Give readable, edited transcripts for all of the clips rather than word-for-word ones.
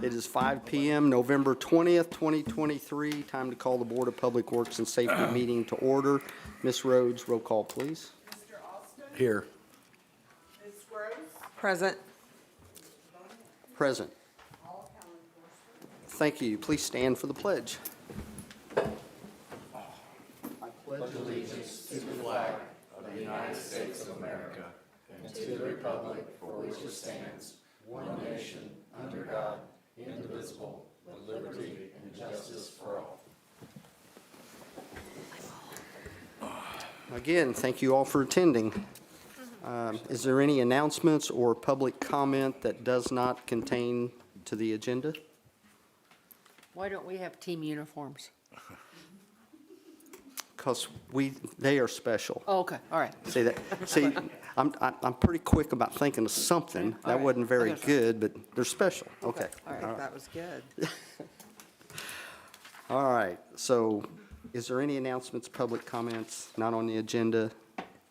It is 5 PM, November 20th, 2023. Time to call the Board of Public Works and Safety meeting to order. Ms. Rhodes, roll call, please. Mr. Alston? Here. Ms. Gross? Present. Present. Thank you. Please stand for the pledge. Again, thank you all for attending. Is there any announcements or public comment that does not contain to the agenda? Why don't we have team uniforms? Because they are special. Oh, okay, all right. See, I'm pretty quick about thinking of something. All That right. wasn't very Okay. good, but they're special. Okay. All right, that was good. All right, so is there any announcements, public comments not on the agenda?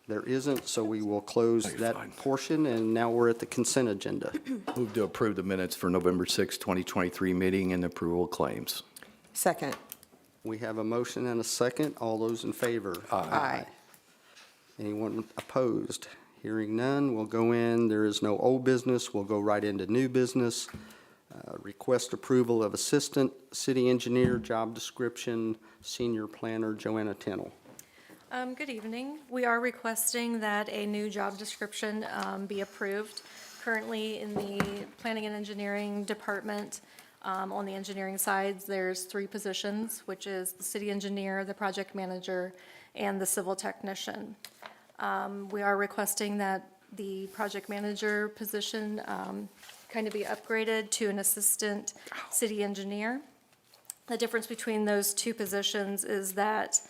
There isn't, so we will close You're that fine. portion, and now we're at the consent agenda. Move to approve the minutes for November 6, 2023 meeting and approval of claims. Second. We have a motion and a second. All those in favor? Aye. Anyone opposed? Hearing none, we'll go in. There is no old business. We'll go right into new business. Request approval of Assistant City Engineer, job description, Senior Planner Joanna Tennell. Good evening. We are requesting that a new job description be approved. Currently, in the Planning and Engineering Department, on the engineering side, there's 3 positions, which is the city engineer, the project manager, and the civil technician. We are requesting that the project manager position kind of be upgraded to an assistant city engineer. The difference between those 2 positions is that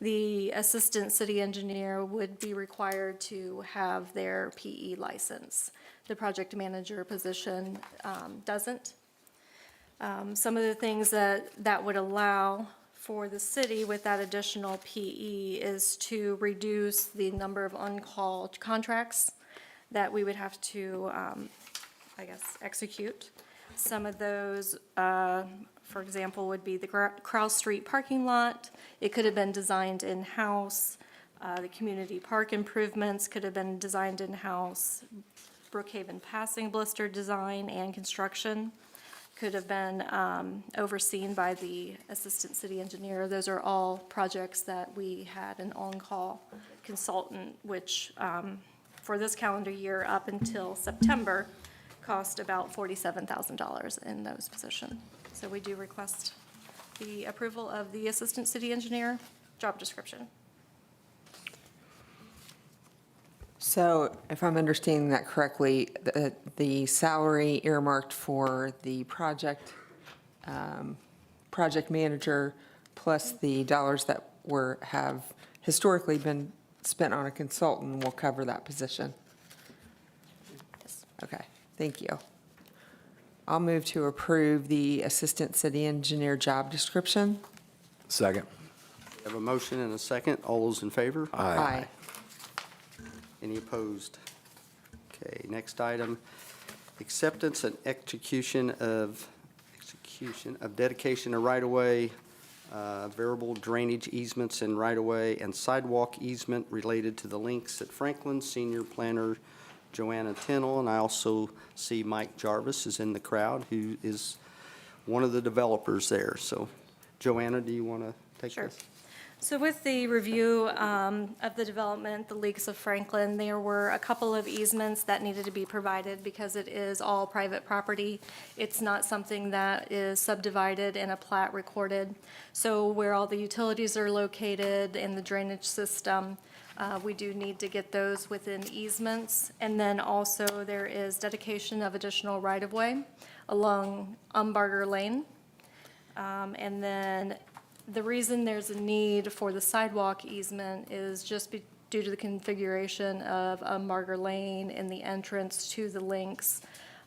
the assistant city engineer would be required to have their PE license. The project manager position doesn't. Some of the things that would allow for the city with that additional PE is to reduce the number of on-call contracts that we would have to, execute. Some of those, for example, would be the Krause Street parking lot. It could have been designed in-house. The community park improvements could have been designed in-house. Brookhaven Passing blister design and construction could have been overseen by the assistant city engineer. Those are all projects that we had an on-call consultant, which for this calendar year up until September cost about $47,000 in those positions. So we do request the approval of the assistant city engineer job description. So if I'm understanding that correctly, the salary earmarked for the project manager plus the dollars that have historically been spent on a consultant will cover that position? Yes. Okay, thank you. I'll move to approve the assistant city engineer job description. Second. We have a motion and a second. All those in favor? Aye. Any opposed? Okay, next item, acceptance and execution of dedication of right-of-way, variable drainage easements in right-of-way, and sidewalk easement related to the links at Franklin. Senior Planner Joanna Tennell, and I also see Mike Jarvis is in the crowd, who is one of the developers there. So, Joanna, do you want to take Sure. this? So with the review of the development, the leaks of Franklin, there were a couple of easements that needed to be provided because it is all private property. It's not something that is subdivided and a plat recorded. So where all the utilities are located and the drainage system, we do need to get those within easements. And then also there is dedication of additional right-of-way along Umbarger Lane. And then the reason there's a need for the sidewalk easement is just due to the configuration of Umbarger Lane and the entrance to the links.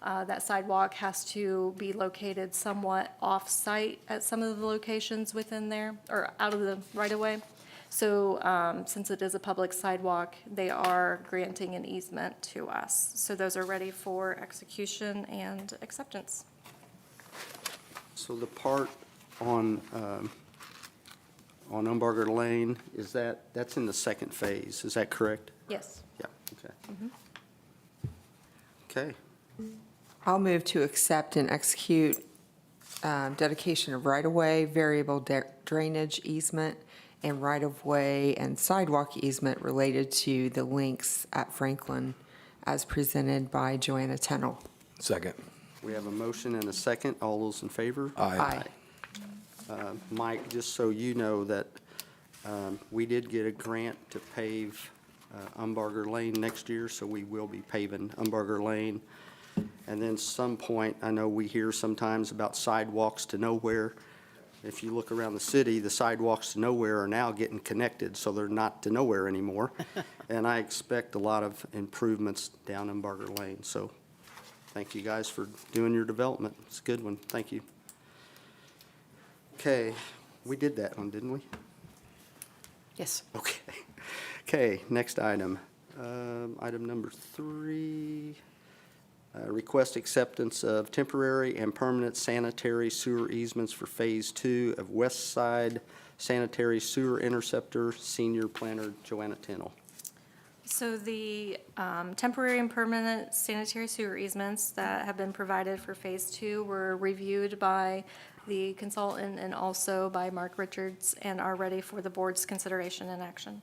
That sidewalk has to be located somewhat off-site at some of the locations within there, or out of the right-of-way. So since it is a public sidewalk, they are granting an easement to us. So those are ready for execution and acceptance. So the part on Umbarger Lane, that's in the second phase, is that correct? Yes. Yeah, okay. Okay, I'll move to accept and execute dedication of right-of-way, variable drainage easement, and right-of-way and sidewalk easement related to the links at Franklin as presented by Joanna Tennell. Second. we have a motion and a second. All those in favor? Aye. Mike, just so you know that we did get a grant to pave Umbarger Lane next year, so we will be paving Umbarger Lane. And then some point, I know we hear sometimes about sidewalks to nowhere. If you look around the city, the sidewalks to nowhere are now getting connected, so they're not to nowhere anymore. And I expect a lot of improvements down Umbarger Lane, so thank you guys for doing your development. It's a good one, thank you. Okay, we did that one, didn't we? Yes. Okay. Okay, next item. Item number 3, request acceptance of temporary and permanent sanitary sewer easements for Phase 2 of West Side Sanitary Sewer Interceptor, Senior Planner Joanna Tennell. So the temporary and permanent sanitary sewer easements that have been provided for Phase 2 were reviewed by the consultant and also by Mark Richards and are ready for the board's consideration and action.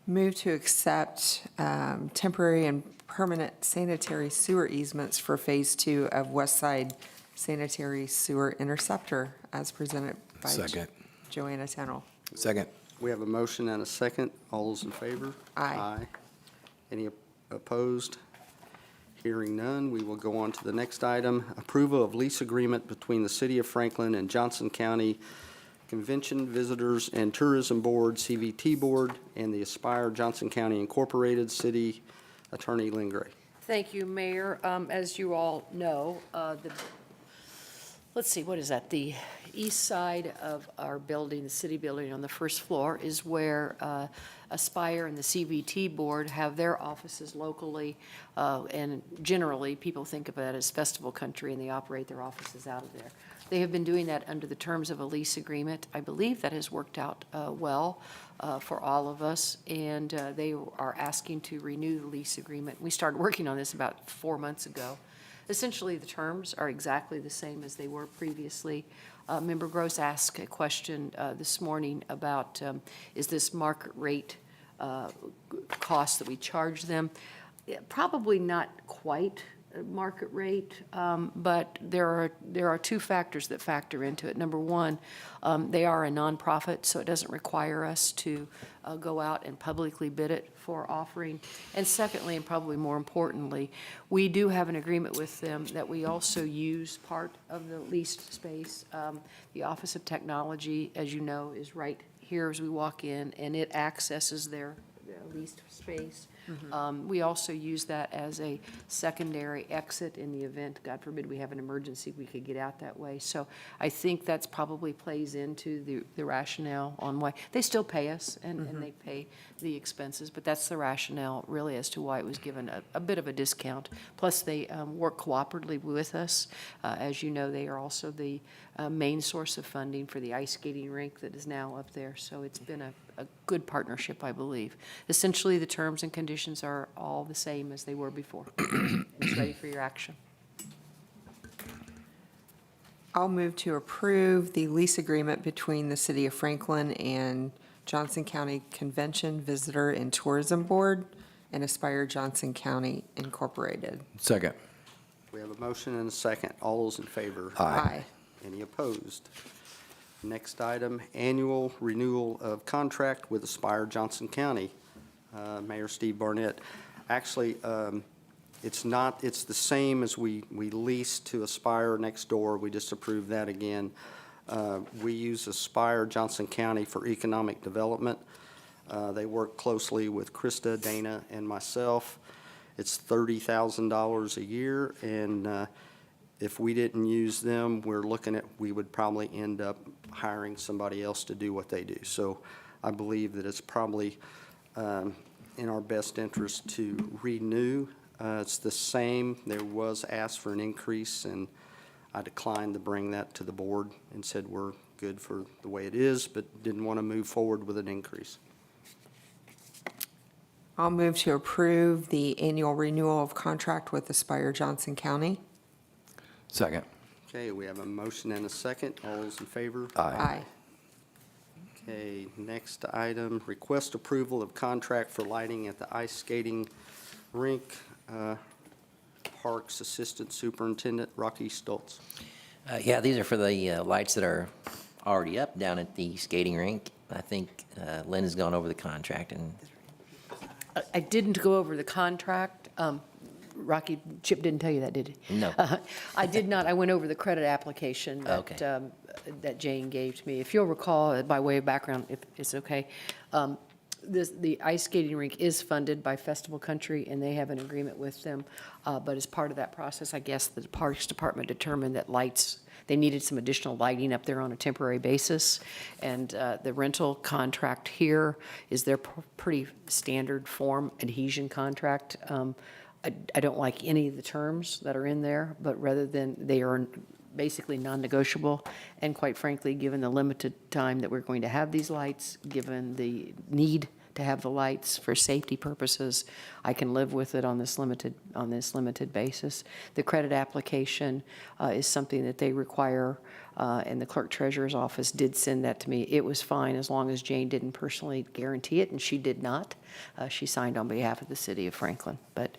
Move to accept temporary and permanent sanitary sewer easements for Phase 2 of West Side Sanitary Sewer Interceptor as presented by Second. Joanna Tennell. Second. We have a motion and a second. All those in favor? Aye. Any opposed? Hearing none, we will go on to the next item. Approval of lease agreement between the City of Franklin and Johnson County Convention Visitors and Tourism Board, CVT Board, and the Aspire Johnson County Incorporated. City Attorney Lynn Gray. Thank you, Mayor. As you all know, let's see, what is that? The east side of our building, the city building on the first floor, is where Aspire and the CVT Board have their offices locally. And generally, people think of it as festival country, and they operate their offices out of there. They have been doing that under the terms of a lease agreement. I believe that has worked out well for all of us, and they are asking to renew the lease agreement. We started working on this about 4 months ago. Essentially, the terms are exactly the same as they were previously. Member Gross asked a question this morning about, is this market rate cost that we charge them? Probably not quite market rate, but there are 2 factors that factor into it. Number one, they are a nonprofit, so it doesn't require us to go out and publicly bid it for offering. And secondly, and probably more importantly, we do have an agreement with them that we also use part of the leased space. The Office of Technology, as you know, is right here as we walk in, and it accesses their leased space. We also use that as a secondary exit in the event, God forbid, we have an emergency, we could get out that way. So I think that's probably plays into the rationale on why, they still pay us and they pay the expenses, but that's the rationale really as to why it was given a bit of a discount. Plus, they work cooperatively with us. As you know, they are also the main source of funding for the ice skating rink that is now up there. So it's been a good partnership, I believe. Essentially, the terms and conditions are all the same as they were before. It's ready for your action. I'll move to approve the lease agreement between the City of Franklin and Johnson County Convention Visitor and Tourism Board and Aspire Johnson County Incorporated. Second. We have a motion and a second. All those in favor? Aye. Any opposed? Next item, annual renewal of contract with Aspire Johnson County. Mayor Steve Barnett. Actually, it's the same as we leased to Aspire next door. We just approved that again. We use Aspire Johnson County for economic development. They work closely with Krista, Dana, and myself. It's $30,000 a year, and if we didn't use them, we're looking at, we would probably end up hiring somebody else to do what they do. So I believe that it's probably in our best interest to renew. It's the same, there was asked for an increase, and I declined to bring that to the board and said we're good for the way it is, but didn't want to move forward with an increase. I'll move to approve the annual renewal of contract with Aspire Johnson County. Second. Okay, we have a motion and a second. All those in favor? Aye. Okay, next item, request approval of contract for lighting at the ice skating rink. Parks Assistant Superintendent Rocky Stoltz. Yeah, these are for the lights that are already up down at the skating rink. I think Lynn has gone over the contract, and I didn't go over the contract. Rocky, Chip didn't tell you that, did he? No. I did not. I went over the credit application Okay. that Jane gave to me. If you'll recall, by way of background, if it's okay, the ice skating rink is funded by Festival Country, and they have an agreement with them. But as part of that process, I guess the Parks Department determined that they needed some additional lighting up there on a temporary basis. And the rental contract here is their pretty standard form adhesion contract. I don't like any of the terms that are in there, but rather than, they are basically non-negotiable. And quite frankly, given the limited time that we're going to have these lights, given the need to have the lights for safety purposes, I can live with it on this limited basis. The credit application is something that they require, and the clerk treasurer's office did send that to me. It was fine as long as Jane didn't personally guarantee it, and she did not. She signed on behalf of the city of Franklin. But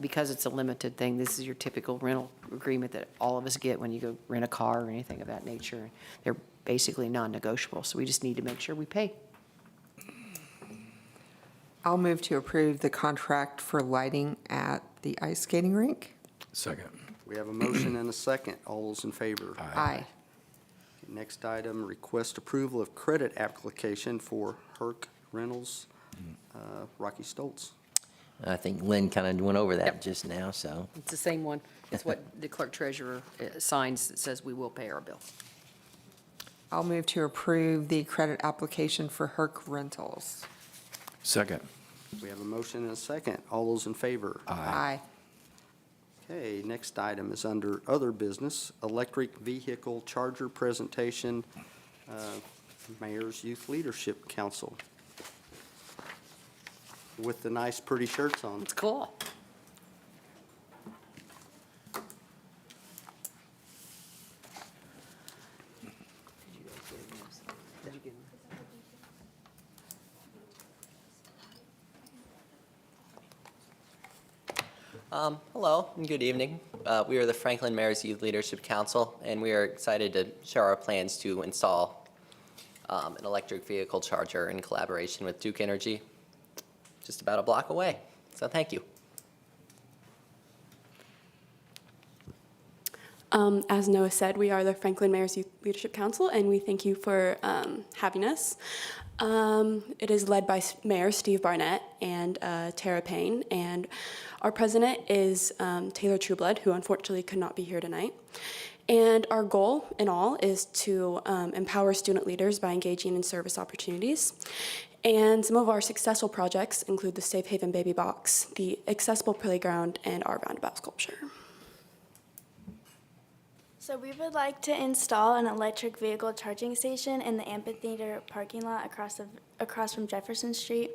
because it's a limited thing, this is your typical rental agreement that all of us get when you go rent a car or anything of that nature. They're basically non-negotiable, so we just need to make sure we pay. I'll move to approve the contract for lighting at the ice skating rink. Second. We have a motion and a second. All those in favor? Aye. Next item, request approval of credit application for Herc Rentals, Rocky Stoltz. I think Lynn kind of went over that Yep. just now, so. It's the same one. It's what the clerk treasurer signs that says we will pay our bill. I'll move to approve the credit application for Herc Rentals. Second. We have a motion and a second. All those in favor? Aye. Okay, next item is under other business, electric vehicle charger presentation, Mayor's Youth Leadership Council. With the nice, pretty shirts on. It's cool. Hello and good evening. We are the Franklin Mayor's Youth Leadership Council, and we are excited to share our plans to install an electric vehicle charger in collaboration with Duke Energy, just about a block away. So thank you. As Noah said, we are the Franklin Mayor's Youth Leadership Council, and we thank you for having us. It is led by Mayor Steve Barnett and Tara Payne, and our president is Taylor Trueblood, who unfortunately could not be here tonight. And our goal in all is to empower student leaders by engaging in service opportunities. And some of our successful projects include the Safe Haven Baby Box, the Accessible Playground, and our Roundabout Sculpture. So we would like to install an electric vehicle charging station in the amphitheater parking lot across from Jefferson Street.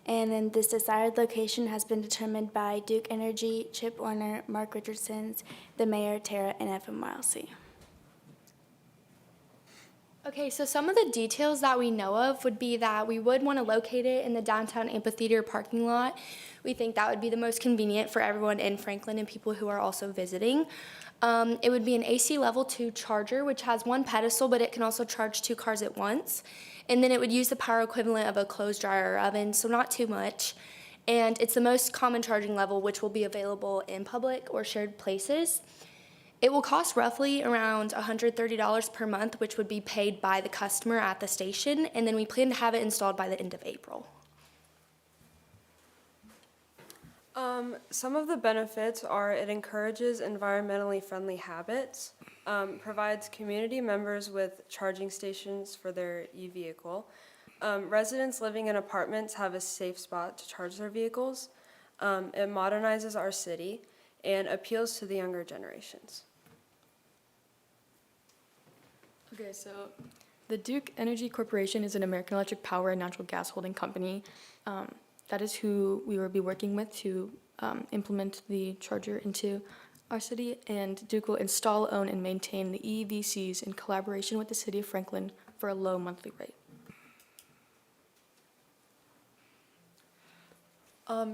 And then this desired location has been determined by Duke Energy, Chip Warner, Mark Richardson's, the mayor, Tara, and FMYLC. Okay, so some of the details that we know of would be that we would want to locate it in the downtown amphitheater parking lot. We think that would be the most convenient for everyone in Franklin and people who are also visiting. It would be an AC level 2 charger, which has one pedestal, but it can also charge 2 cars at once. And then it would use the power equivalent of a clothes dryer or oven, so not too much. And it's the most common charging level, which will be available in public or shared places. It will cost roughly around $130 per month, which would be paid by the customer at the station, and then we plan to have it installed by the end of April. Some of the benefits are it encourages environmentally friendly habits, provides community members with charging stations for their e-vehicle. Residents living in apartments have a safe spot to charge their vehicles. It modernizes our city and appeals to the younger generations. Okay, so the Duke Energy Corporation is an American Electric Power and natural gas holding company. That is who we will be working with to implement the charger into our city, and Duke will install, own, and maintain the EVCs in collaboration with the city of Franklin for a low monthly rate.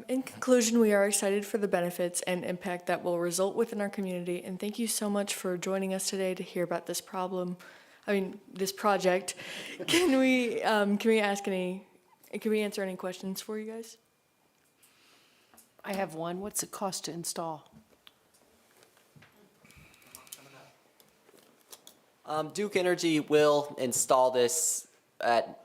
In conclusion, we are excited for the benefits and impact that will result within our community, and thank you so much for joining us today to hear about this this project. Can we answer any questions for you guys? I have one. What's it cost to install? Duke Energy will install this at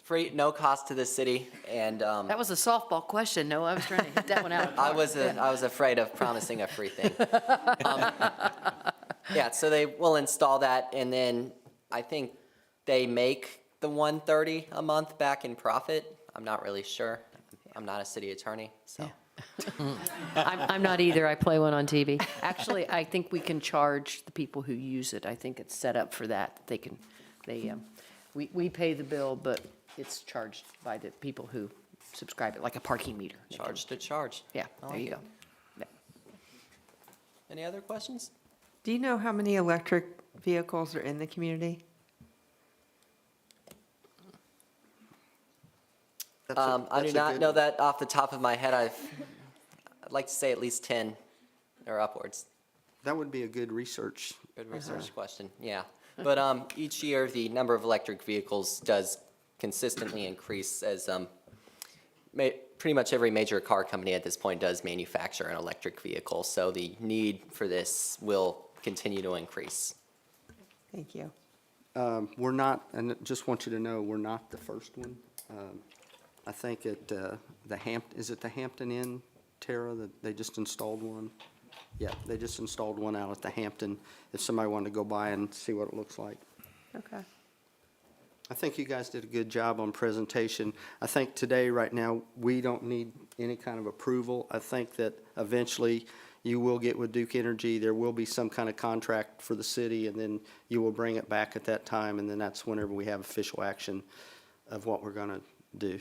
free, no cost to the city, and That was a softball question. No, I was trying to hit that one out. of the I park. was afraid of promising a free thing. Yeah, so they will install that, and then I think they make the $130 a month back in profit. I'm not really sure. I'm not a city attorney, so. I'm not either. I play one on TV. Actually, I think we can charge the people who use it. I think it's set up for that. We pay the bill, but it's charged by the people who subscribe it, like a parking meter. Charge to charge. Yeah, I there like you it. go. Yeah. Any other questions? Do you know how many electric vehicles are in the community? I do not know that off the top of my head. I'd like to say at least 10 or upwards. That would be a good research. Good research question, yeah. But each year, the number of electric vehicles does consistently increase as pretty much every major car company at this point does manufacture an electric vehicle. So the need for this will continue to increase. Thank you. We're not, and just want you to know, we're not the first one. I think at is it the Hampton Inn, Tara, that they just installed one? Yeah, they just installed one out at the Hampton, if somebody wanted to go by and see what it looks like. Okay. I think you guys did a good job on presentation. I think today, right now, we don't need any kind of approval. I think that eventually you will get with Duke Energy. There will be some kind of contract for the city, and then you will bring it back at that time, and then that's whenever we have official action of what we're going to do.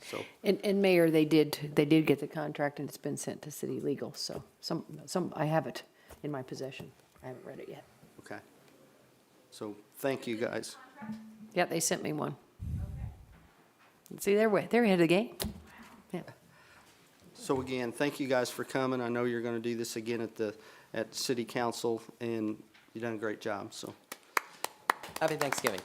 So, And Mayor, they did get the contract, and it's been sent to city legal, so I have it in my possession. I haven't read it yet. okay. So, thank you, guys. Yeah, they sent me one. See, they're ahead of the game. Yeah. So again, thank you guys for coming. I know you're going to do this again at City Council, and you've done a great job, so. Happy Thanksgiving.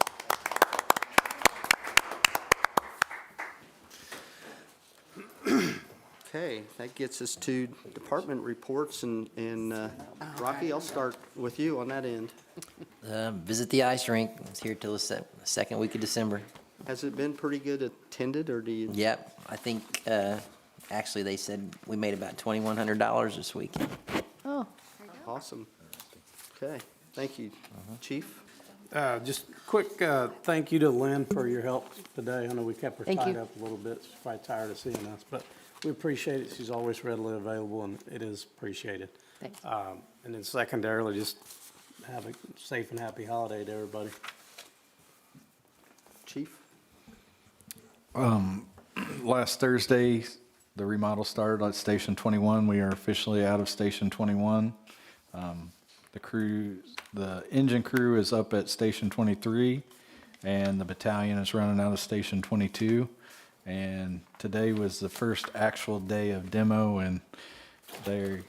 Okay, that gets us to department reports, and Rocky, I'll start with you on that end. Visit the ice rink. It's here till the second week of December. Has it been pretty good attended, or do you? Yep, I think, actually, they said we made about $2,100 this weekend. Oh, Awesome. Okay, thank you. Chief? Just quick thank you to Lynn for your help today. I know we kept her Thank tied you. up a little bit. She's probably tired of seeing us, but we appreciate it. She's always readily available, and it is appreciated. thanks. And then secondarily, just have a safe and happy holiday to everybody. Chief? Last Thursday, the remodel started at Station 21. We are officially out of Station 21. The engine crew is up at Station 23, and the battalion is running out of Station 22. And today was the first actual day of demo, and their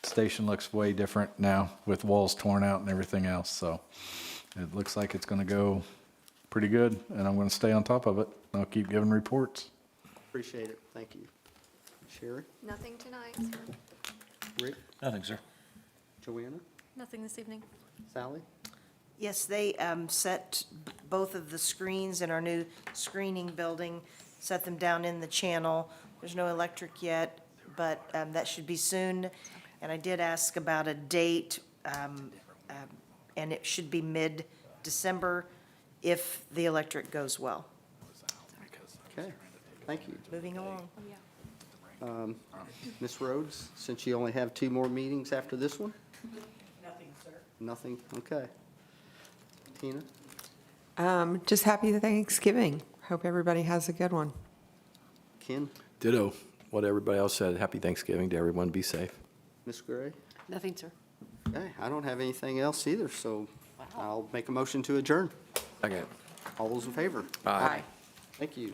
station looks way different now with walls torn out and everything else. So it looks like it's going to go pretty good, and I'm going to stay on top of it. I'll keep giving reports. Appreciate it. Thank you. Sherry? Nothing tonight, sir. Rick? Nothing, sir. Joanna? Nothing this evening. Sally? Yes, they set both of the screens in our new screening building, set them down in the channel There's no electric yet, but that should be soon. And I did ask about a date, and it should be mid-December if the electric goes well. Okay, thank you. Moving along. Ms. Rhodes, since you only have 2 more meetings after this one? Nothing, sir. Nothing, okay. Tina? Just happy Thanksgiving. Hope everybody has a good one. Ken? Ditto, what everybody else said. Happy Thanksgiving to everyone. Be safe. Ms. Gray? Nothing, sir. Okay, I don't have anything else either, so I'll make a motion to adjourn. Second. All those in favor? Aye. Thank you.